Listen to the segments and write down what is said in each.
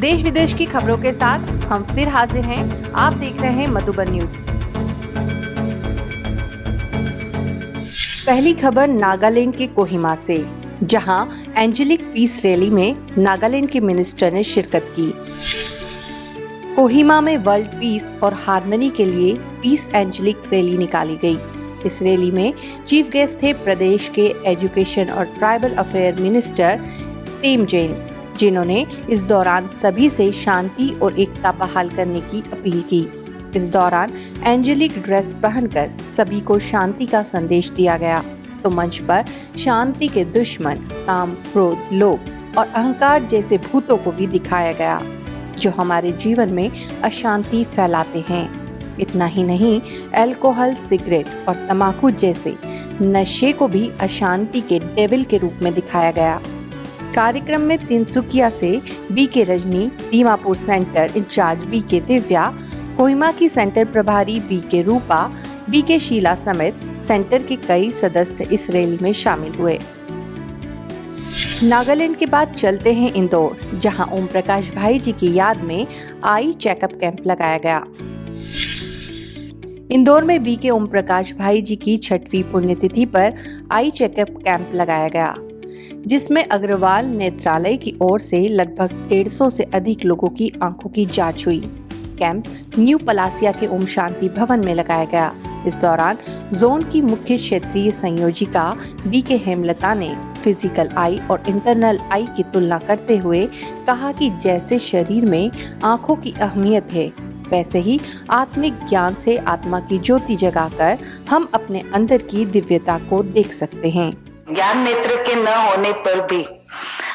देश विदेश की खबरों के साथ हम फिर हाजिर हैं। आप देख रहे हैं मधुबन न्यूज। पहली खबर नागालैंड के कोहिमा से, जहां एंजेलिक पीस रैली में नागालैंड के मिनिस्टर ने शिरकत की। कोहिमा में वर्ल्ड पीस और हार्मनी के लिए पीस एंजेलिक रैली निकाली गई। इस रैली में चीफ गेस्ट थे प्रदेश के एजुकेशन और ट्राइबल अफेयर मिनिस्टर तेमजेन, जिन्होंने इस दौरान सभी से शांति और एकता बहाल करने की अपील की। इस दौरान एंजेलिक ड्रेस पहनकर सभी को शांति का संदेश दिया गया, तो मंच पर शांति के दुश्मन काम, क्रोध, लोभ और अहंकार जैसे भूतों को भी दिखाया गया, जो हमारे जीवन में अशांति फैलाते हैं। इतना ही नहीं, अल्कोहल, सिगरेट और तंबाकू जैसे नशे को भी अशांति के डेविल के रूप में दिखाया गया। कार्यक्रम में तिनसुकिया से B K Rajni, Dimapur centre in charge B K Divya, Kohima की सेंटर प्रभारी बी के रूपा, बी के शीला समेत सेंटर के कई सदस्य इस रैली में शामिल हुए। नागालैंड के बाद चलते हैं इंदौर, जहां ओम प्रकाश भाई जी की याद में आई चेकअप कैंप लगाया गया। इंदौर में बी के ओम प्रकाश भाई जी की 6वीं पुण्यतिथि पर आई चेकअप कैंप लगाया गया, जिसमें अग्रवाल नेत्रालय की ओर से लगभग 150 से अधिक लोगों की आंखों की जांच हुई। कैंप न्यू पलासिया के ओम शांति भवन में लगाया गया। इस दौरान जोन की मुख्य क्षेत्रीय संयोजिका बी के हेमलता ने फिजिकल आई और इंटरनल आई की तुलना करते हुए कहा कि जैसे शरीर में आंखों की अहमियत है, वैसे ही आत्मिक ज्ञान से आत्मा की ज्योति जगाकर हम अपने अंदर की दिव्यता को देख सकते हैं। ज्ञान नेत्र के न होने पर भी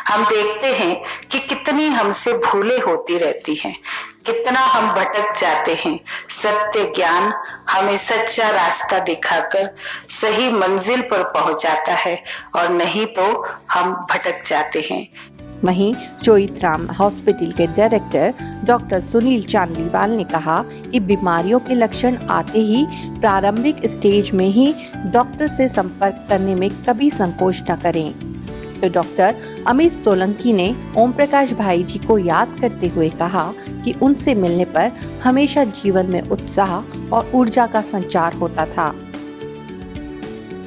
हम देखते हैं कि कितनी हमसे भूलें होती रहती हैं, कितना हम भटक जाते हैं। सत्य ज्ञान हमें सच्चा रास्ता दिखाकर सही मंजिल पर पहुंचाता है, और नहीं तो हम भटक जाते हैं। वहीं चोइथराम हॉस्पिटल के डायरेक्टर डॉक्टर सुनील चांदीवाल ने कहा कि बीमारियों के लक्षण आते ही प्रारंभिक स्टेज में ही डॉक्टर से संपर्क करने में कभी संकोच न करें। तो डॉक्टर अमित सोलंकी ने ओम प्रकाश भाई जी को याद करते हुए कहा कि उनसे मिलने पर हमेशा जीवन में उत्साह और ऊर्जा का संचार होता था।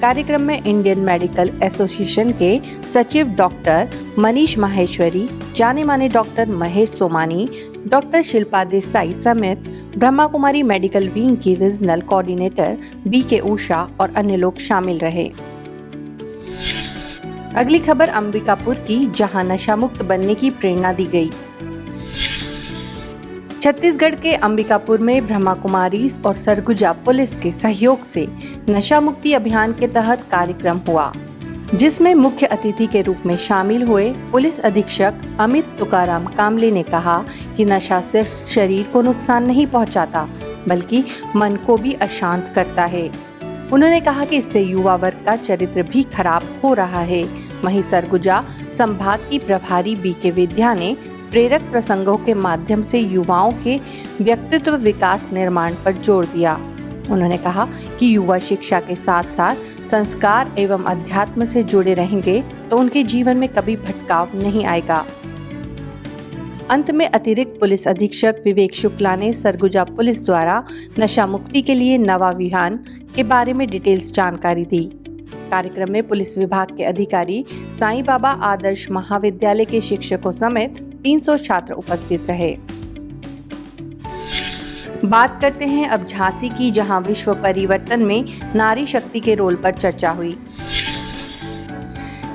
कार्यक्रम में इंडियन मेडिकल एसोसिएशन के सचिव डॉक्टर मनीष माहेश्वरी, जाने माने डॉक्टर महेश सोमानी, डॉक्टर शिल्पा देसाई समेत ब्रह्मा कुमारी मेडिकल विंग की रीजनल कोऑर्डिनेटर बी के उषा और अन्य लोग शामिल रहे। अगली खबर अंबिकापुर की, जहां नशा मुक्त बनने की प्रेरणा दी गई। छत्तीसगढ़ के अंबिकापुर में ब्रह्मा कुमारीज और सरगुजा पुलिस के सहयोग से नशा मुक्ति अभियान के तहत कार्यक्रम हुआ, जिसमें मुख्य अतिथि के रूप में शामिल हुए पुलिस अधीक्षक अमित तुकाराम कामले ने कहा कि नशा सिर्फ शरीर को नुकसान नहीं पहुंचाता, बल्कि मन को भी अशांत करता है। उन्होंने कहा कि इससे युवा वर्ग का चरित्र भी खराब हो रहा है। वहीं सरगुजा संभाग की प्रभारी बी के विद्या ने प्रेरक प्रसंगों के माध्यम से युवाओं के व्यक्तित्व विकास निर्माण पर जोर दिया। उन्होंने कहा कि युवा शिक्षा के साथ साथ संस्कार एवं अध्यात्म से जुड़े रहेंगे तो उनके जीवन में कभी भटकाव नहीं आएगा। अंत में अतिरिक्त पुलिस अधीक्षक विवेक शुक्ला ने सरगुजा पुलिस द्वारा नशा मुक्ति के लिए नवा अभियान के बारे में डिटेल्स जानकारी दी। कार्यक्रम में पुलिस विभाग के अधिकारी, साईं बाबा आदर्श महाविद्यालय के शिक्षकों समेत 300 छात्र उपस्थित रहे। बात करते हैं अब झांसी की, जहां विश्व परिवर्तन में नारी शक्ति के रोल पर चर्चा हुई।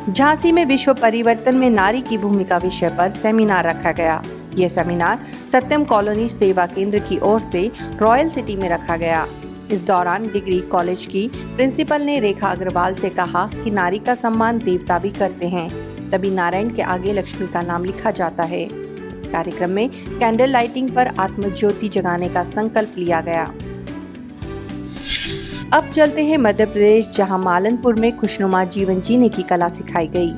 झांसी में विश्व परिवर्तन में नारी की भूमिका विषय पर सेमिनार रखा गया। यह सेमिनार सत्यम कॉलोनी सेवा केंद्र की ओर से रॉयल सिटी में रखा गया। इस दौरान डिग्री कॉलेज की प्रिंसिपल ने रेखा अग्रवाल से कहा कि नारी का सम्मान देवता भी करते हैं, तभी नारायण के आगे लक्ष्मी का नाम लिखा जाता है। कार्यक्रम में कैंडल लाइटिंग पर आत्मज्योति जगाने का संकल्प लिया गया। अब चलते हैं मध्य प्रदेश, जहां मालनपुर में खुशनुमा जीवन जीने की कला सिखाई गई।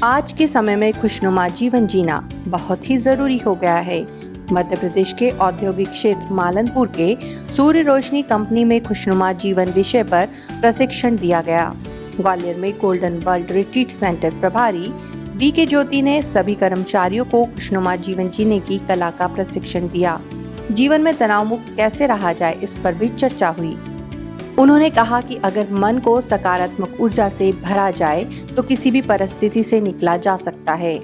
आज के समय में खुशनुमा जीवन जीना बहुत ही जरूरी हो गया है। मध्य प्रदेश के औद्योगिक क्षेत्र मालनपुर के सूर्य रोशनी कंपनी में खुशनुमा जीवन विषय पर प्रशिक्षण दिया गया। ग्वालियर में गोल्डन वर्ल्ड रिट्रीट सेंटर प्रभारी बी के ज्योति ने सभी कर्मचारियों को खुशनुमा जीवन जीने की कला का प्रशिक्षण दिया। जीवन में तनाव मुक्त कैसे रहा जाए, इस पर भी चर्चा हुई। उन्होंने कहा कि अगर मन को सकारात्मक ऊर्जा से भरा जाए तो किसी भी परिस्थिति से निकला जा सकता है।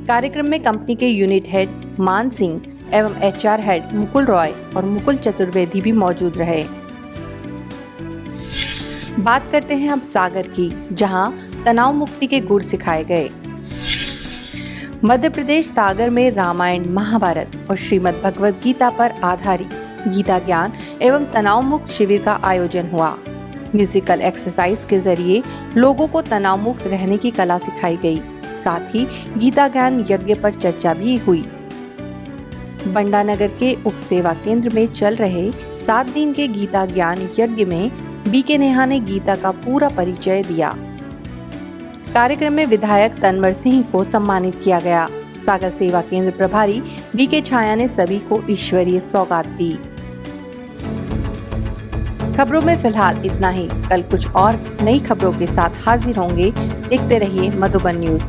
कार्यक्रम में कंपनी के यूनिट हेड मान सिंह एवं HR हेड मुकुल रॉय और मुकुल चतुर्वेदी भी मौजूद रहे। बात करते हैं अब सागर की, जहां तनाव मुक्ति के गुर सिखाए गए। मध्य प्रदेश सागर में रामायण, महाभारत और श्रीमद् भगवद गीता पर आधारित गीता ज्ञान एवं तनाव मुक्त शिविर का आयोजन हुआ। म्यूजिकल एक्सरसाइज के जरिए लोगों को तनाव मुक्त रहने की कला सिखाई गई। साथ ही गीता ज्ञान यज्ञ पर चर्चा भी हुई। बंडा नगर के उप सेवा केंद्र में चल रहे 7 दिन के गीता ज्ञान यज्ञ में BK नेहा ने गीता का पूरा परिचय दिया। कार्यक्रम में विधायक तनवर सिंह को सम्मानित किया गया। सागर सेवा केंद्र प्रभारी BK छाया ने सभी को ईश्वरीय सौगात दी। खबरों में फिलहाल इतना ही। कल कुछ और नई खबरों के साथ हाजिर होंगे। देखते रहिए मधुबन न्यूज।